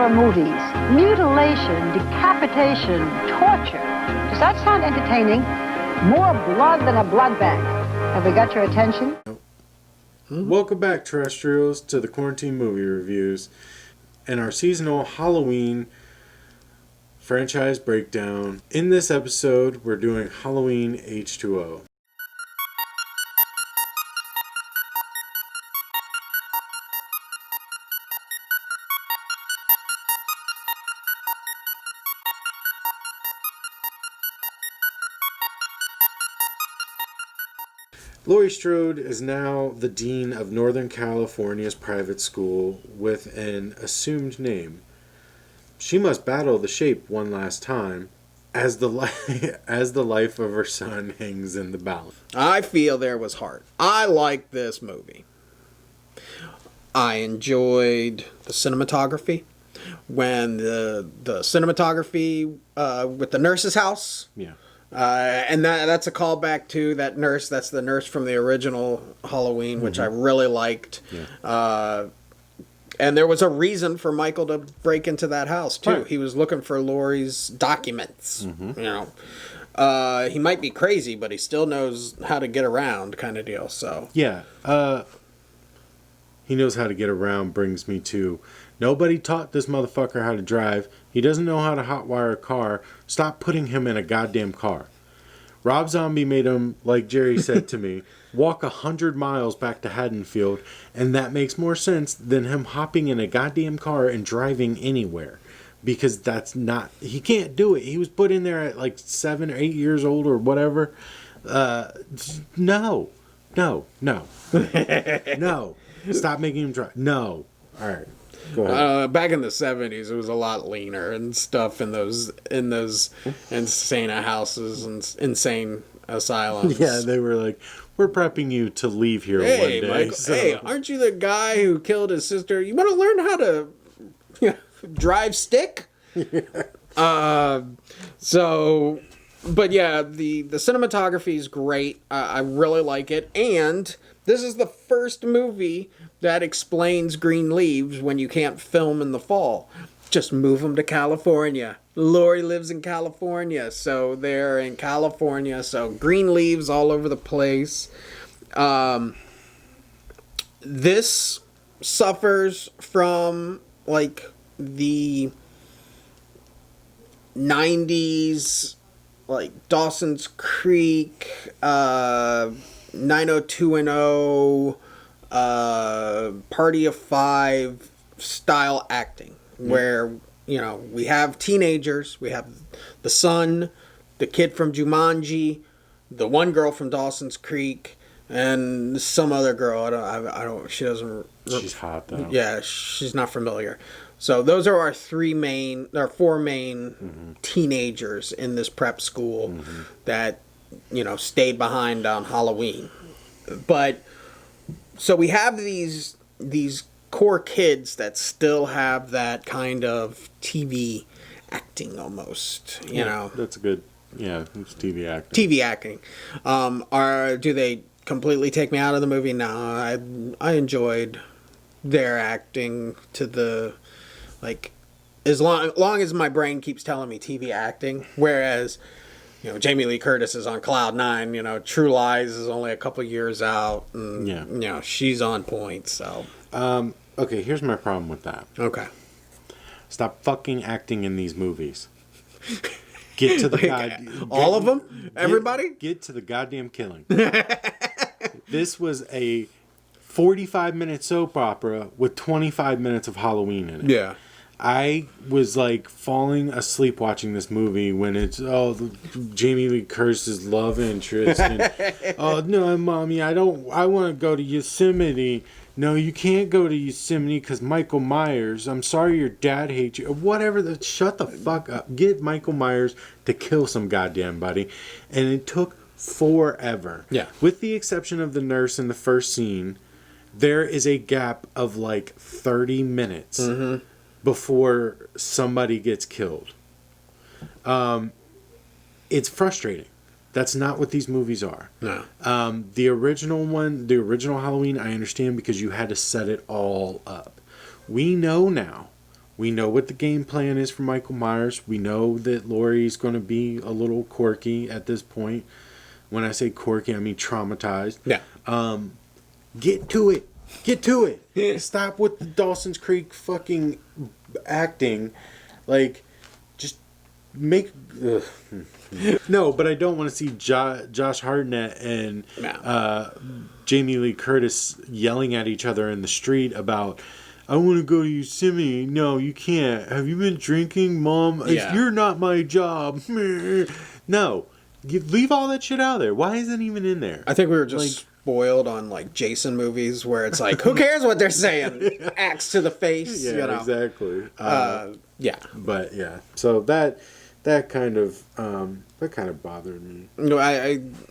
horror movies. Mutilation, decapitation, torture. Does that sound entertaining? More blood than a blood bank. Have we got your attention? Welcome back, terrestrials, to the Quarantine Movie Reviews and our seasonal Halloween franchise breakdown. In this episode, we're doing Halloween H20. Laurie Strode is now the dean of Northern California's private school with an assumed name. She must battle the shape one last time as the life of her son hangs in the balance. I feel there was heart. I liked this movie. I enjoyed the cinematography. When the cinematography with the nurse's house. Yeah. And that's a callback to that nurse. That's the nurse from the original Halloween, which I really liked. Yeah. And there was a reason for Michael to break into that house, too. Right. He was looking for Laurie's documents. Mm-hmm. You know, he might be crazy, but he still knows how to get around, kind of deal. So yeah, he knows how to get around. Brings me to nobody taught this motherfucker how to drive. He doesn't know how to hotwire a car. Stop putting him in a goddamn car. Rob Zombie made him, like Jerry said to me, walk 100 miles back to Haddonfield, and that makes more sense than him hopping in a goddamn car and driving anywhere. Because that's not... He can't do it. He was put in there at like 7 or 8 years old or whatever. No. No. Stop making him drive. No. All right. Go ahead. Back in the 70s, it was a lot leaner and stuff in those insane houses and insane asylums. Yeah, they were like, we're prepping you to leave here one day. Michael, so. Hey, aren't you the guy who killed his sister? You want to learn how to drive stick? But yeah, the cinematography is great. I really like it. And this is the first movie that explains green leaves when you can't film in the fall. Just move them to California. Laurie lives in California, so they're in California. So green leaves all over the place. This suffers from like the 90s, like Dawson's Creek, 90210, Party of Five style acting, where, you know, we have teenagers, we have the son, the kid from Jumanji, the one girl from Dawson's Creek, and some other girl. She's hot though. Yeah, she's not familiar. So those are our four main teenagers in this prep school that, you know, stayed behind on Halloween. But so we have these core kids that still have that kind of TV acting almost, you know. That's a good, it's TV acting. TV acting. Do they completely take me out of the movie? No, I enjoyed their acting to the, like, as long as my brain keeps telling me TV acting, whereas, you know, Jamie Lee Curtis is on cloud nine. You know, True Lies is only a couple years out, and you know, she's on point. So, okay, here's my problem with that. Okay, stop fucking acting in these movies. Get to the all of them, everybody. Get to the goddamn killing. This was a 45-minute soap opera with 25 minutes of Halloween in it. Yeah. I was like falling asleep watching this movie when it's Jamie Lee Curtis's love interest and oh no, mommy, I want to go to Yosemite. No, you can't go to Yosemite because Michael Myers. I'm sorry your dad hates you. Whatever. Shut the fuck up. Get Michael Myers to kill some goddamn body. And it took forever. Yeah. With the exception of the nurse in the first scene, there is a gap of like 30 minutes. Mm-hmm. Before somebody gets killed. It's frustrating. That's not what these movies are. No. The original Halloween, I understand because you had to set it all up. We know now We know what the game plan is for Michael Myers. We know that Laurie's going to be a little quirky at this point. When I say quirky, I mean traumatized. Yeah. Get to it. Get to it. Stop with the Dawson's Creek fucking acting. Like, just make... Ugh. No, but I don't want to see Josh Hartnett and Jamie Lee Curtis yelling at each other in the street about... I want to go to Yosemite. No, you can't. Have you been drinking, Mom? Yeah. You're not my job. No. Leave all that shit out of there. Why is it even in there? I think we were just spoiled on like Jason movies where it's like, who cares what they're saying? Axe to the face. Yeah, you know? exactly. Yeah. But yeah, so that kind of bothered me. No,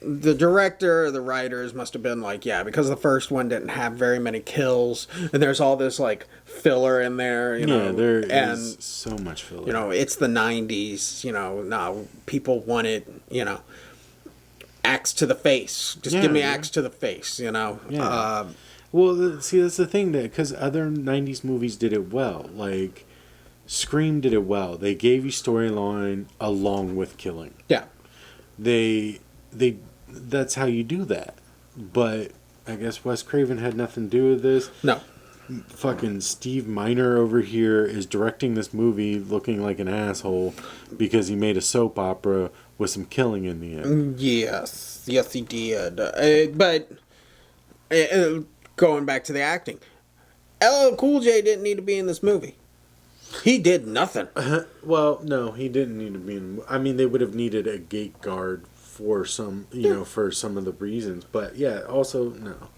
the director, the writers must have been like, yeah, because the first one didn't have very many kills, and there's all this like filler in there, you know. Yeah, there and, is so much filler. You know, it's the '90s. You know, no, people wanted, you know, axe to the face. Just give me axe to the face. You know. Yeah. Well, see, that's the thing, that because other '90s movies did it well, like. Scream did it well. They gave you storyline along with killing. Yeah. That's how you do that. But I guess Wes Craven had nothing to do with this. No. Fucking Steve Miner over here is directing this movie looking like an asshole because he made a soap opera with some killing in the end. Yes. Yes, he did. But going back to the acting, LL Cool J didn't need to be in this movie. He did nothing. Well, no, he didn't need to be in. I mean, they would have needed a gate guard for some, for some of the reasons. But yeah, also no.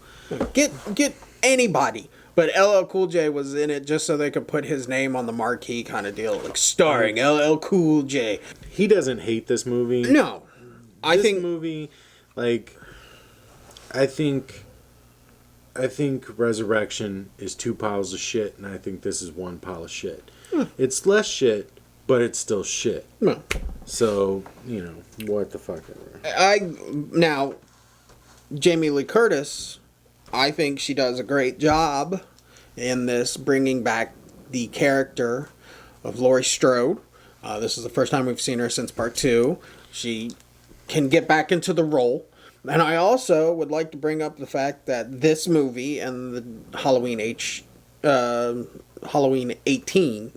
Get anybody. But LL Cool J was in it just so they could put his name on the marquee kind of deal, like starring LL Cool J. He doesn't hate this movie. No, I think movie, like, I think Resurrection is 2 piles of shit, and I think this is 1 pile of shit. It's less shit, but it's still shit. No. So, what the fuck ever. Now, Jamie Lee Curtis, I think she does a great job in this, bringing back the character of Laurie Strode. This is the first time we've seen her since part 2. She can get back into the role. And I also would like to bring up the fact that this movie and the Halloween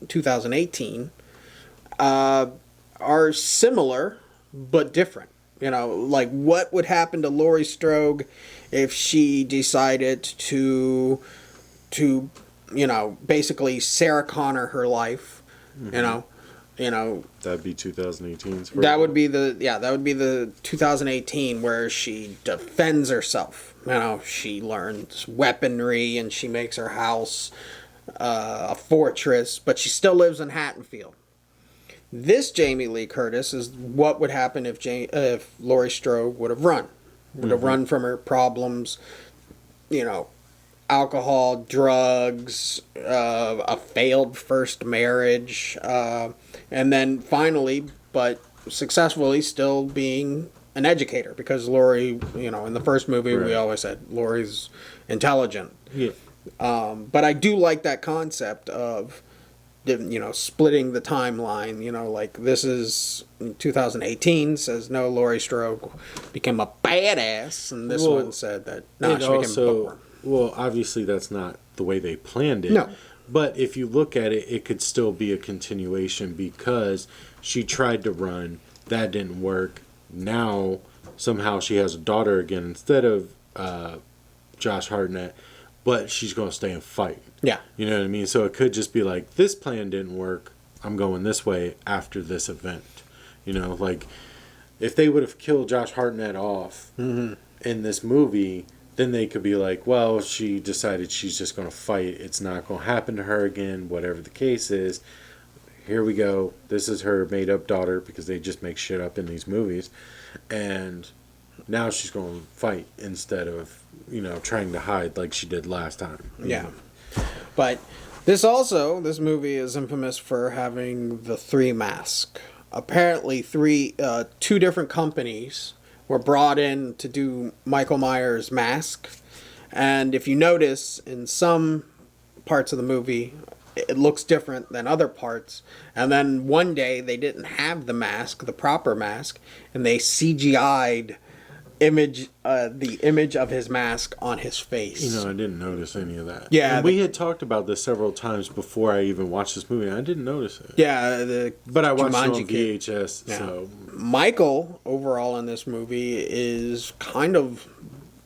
2018, are similar but different. You know, like what would happen to Laurie Strode if she decided to basically Sarah Connor her life, Mm-hmm. You know, That'd be 2018's. that would be the 2018 where she defends herself. You know, she learns weaponry and she makes her house a fortress, but she still lives in Haddonfield. This Jamie Lee Curtis is what would happen if Laurie Strode would have run from her problems, alcohol, drugs, a failed first marriage, and then finally, but successfully, still being an educator, because Laurie, in the first movie, we always said Laurie's intelligent. Yeah. But I do like that concept of, splitting the timeline. Like this is 2018 says no, Laurie Strode became a badass, and this one said that no, she became a bookworm. Well, obviously that's not the way they planned it. No. But if you look at it, it could still be a continuation because she tried to run, that didn't work. Now somehow she has a daughter again instead of Josh Hartnett, but she's going to stay and fight. Yeah. You know what I mean? So it could just be like, this plan didn't work, I'm going this way after this event. Like if they would have killed Josh Hartnett off in this movie, then they could be like, well, she decided she's just going to fight. It's not going to happen to her again, whatever the case is. Here we go. This is her made-up daughter, because they just make shit up in these movies. And now she's going to fight instead of, trying to hide like she did last time. Yeah. But this movie is infamous for having the 3 masks. Apparently 2 different companies were brought in to do Michael Myers' mask. And if you notice, in some parts of the movie, it looks different than other parts. And then one day they didn't have the mask, the proper mask, and they CGI'd the image of his mask on his face. You know, I didn't notice any of that. Yeah, and we had talked about this several times before I even watched this movie. I didn't notice it. Yeah, but I watched Jumanji it on VHS. Yeah. So Michael overall in this movie is kind of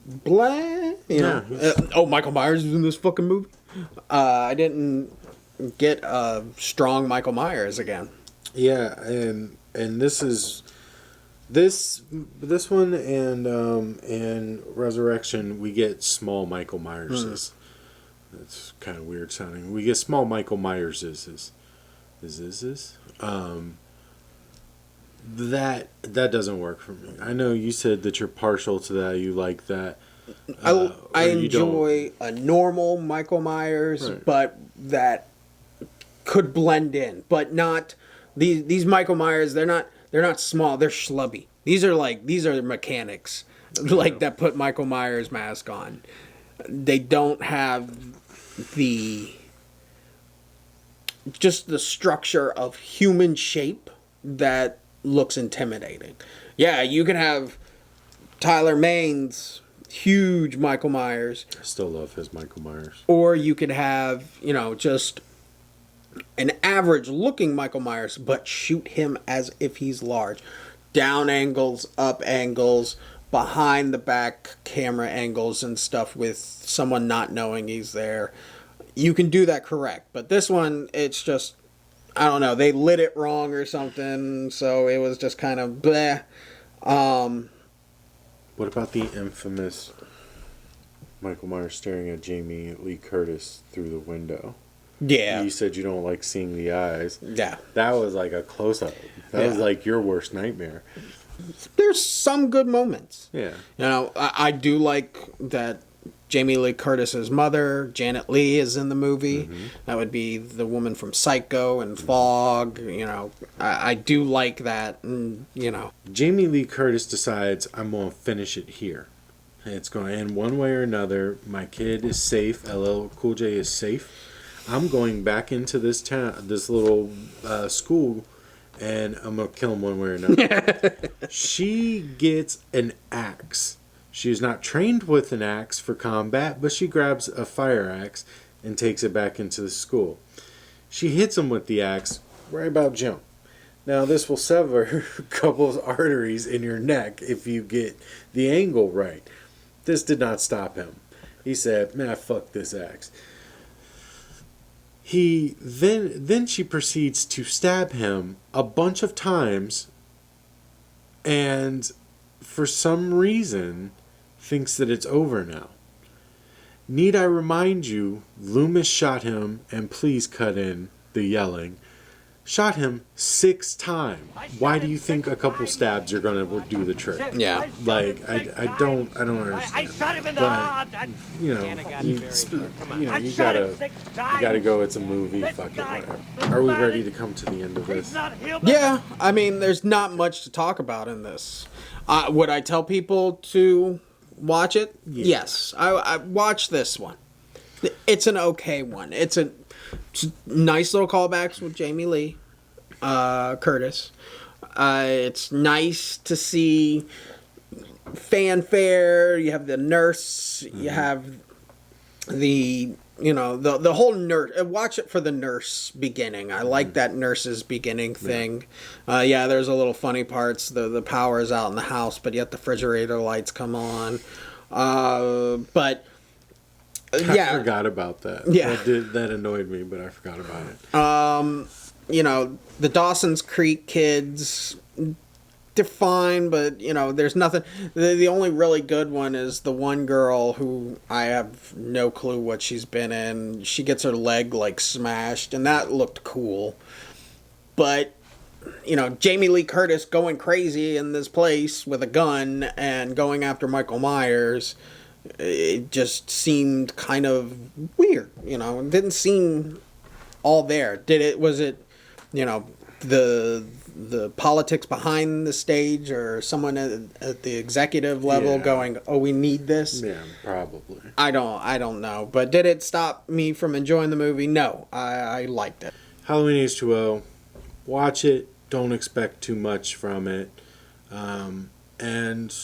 blah. You know, Michael Myers is in this fucking movie. I didn't get a strong Michael Myers again. Yeah, and this is this one and Resurrection, we get small Michael Myerses. That's kind of weird sounding. We get small Michael Myerses. That doesn't work for me. I know you said that you're partial to that. You like that. I enjoy a normal Michael Myers, Right. but that could blend in, but not these Michael Myers. They're not small. They're schlubby. These are mechanics, like that put Michael Myers mask on. They don't have just the structure of human shape that looks intimidating. Yeah, you can have Tyler Mane's huge Michael Myers. I still love his Michael Myers. Or you could have, just an average looking Michael Myers, but shoot him as if he's large. Down angles, up angles, behind the back camera angles and stuff with someone not knowing he's there. You can do that correct. But this one, it's just, I don't know, they lit it wrong or something, so it was just kind of bleh. What about the infamous Michael Myers staring at Jamie Lee Curtis through the window? Yeah. You said you don't like seeing the eyes. Yeah. That was like a close-up. That was like your worst nightmare. There's some good moments. Yeah. I do like that Jamie Lee Curtis's mother, Janet Leigh, is in the movie. Mm-hmm. That would be the woman from Psycho and Fog. I do like that. And, Jamie Lee Curtis decides, I'm going to finish it here. It's going to end one way or another. My kid is safe. LL Cool J is safe. I'm going back into this town, this little school, and I'm going to kill him one way or another. She gets an axe. She is not trained with an axe for combat, but she grabs a fire axe and takes it back into the school. She hits him with the axe right about jump. Now, this will sever a couple of arteries in your neck if you get the angle right. This did not stop him. He said, man, fuck this axe. Then she proceeds to stab him a bunch of times, and for some reason thinks that it's over now. Need I remind you, Loomis shot him, and please cut in the yelling, shot him 6 times. Why do you think a couple stabs are going to do the trick? Yeah. Like, I don't understand. I shot him in the But, heart. you gotta go. It's a movie. Fuck it, whatever. Are we ready to come to the end of this? Yeah, I mean, there's not much to talk about in this. Would I tell people to watch it? Yeah. Yes. I watched this one. It's an okay one. It's nice little callbacks with Jamie Lee Curtis. It's nice to see fanfare. You have the nurse. You have the whole nurse. Watch it for the nurse beginning. I like that nurse's beginning thing. There's a little funny parts. The power is out in the house, but yet the refrigerator lights come on. But I forgot about that. Yeah. That annoyed me, but I forgot about it. The Dawson's Creek kids, they're fine, but, there's nothing. The only really good one is the one girl who I have no clue what she's been in. She gets her leg, smashed, and that looked cool. But, Jamie Lee Curtis going crazy in this place with a gun and going after Michael Myers, it just seemed kind of weird, it didn't seem all there. Was it, the politics behind the stage, or someone at the executive level Yeah. going, "Oh, we need this." Yeah, probably. I don't know. But did it stop me from enjoying the movie? No, I liked it. Halloween H20. Watch it. Don't expect too much from it. And,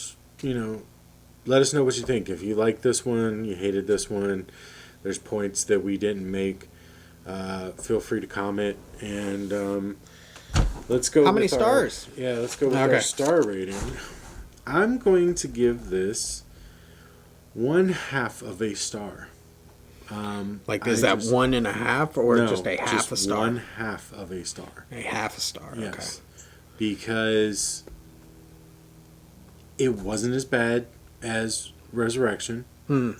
you know, let us know what you think. If you like this one, you hated this one, there's points that we didn't make, feel free to comment. And let's go How with many stars? Let's go with our Okay. star rating. I'm going to give this 1/2 of a star. Like, is I that just- 1.5 or No, just a half a star? 1/2 of a star. A half a star. Yes. Because it wasn't as bad as Resurrection. Hmm.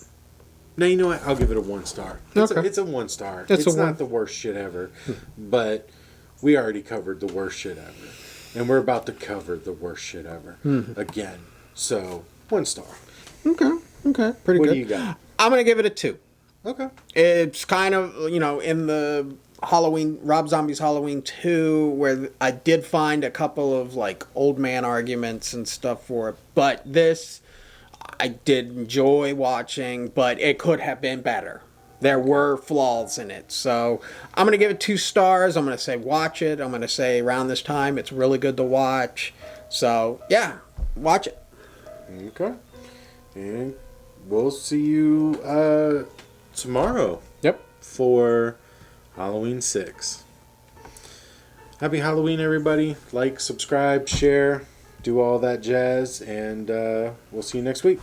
Now, you know what? I'll give it a 1 star. Okay. It's a 1 star. It's It's a not one. the worst shit ever, but we already covered the worst shit ever. And we're about to cover the worst shit ever again. So, 1 star. Okay. Okay. Pretty What good. do you got? I'm gonna give it a 2. Okay. It's kind of, in the Rob Zombie's Halloween 2, where I did find a couple of, like, old man arguments and stuff for it. But this, I did enjoy watching, but it could have been better. There were flaws in it. So I'm going to give it 2 stars. I'm going to say watch it. I'm going to say around this time, it's really good to watch. So, yeah, watch it. Okay. And we'll see you tomorrow. Yep. For Halloween 6. Happy Halloween, everybody. Like, subscribe, share, do all that jazz, and we'll see you next week.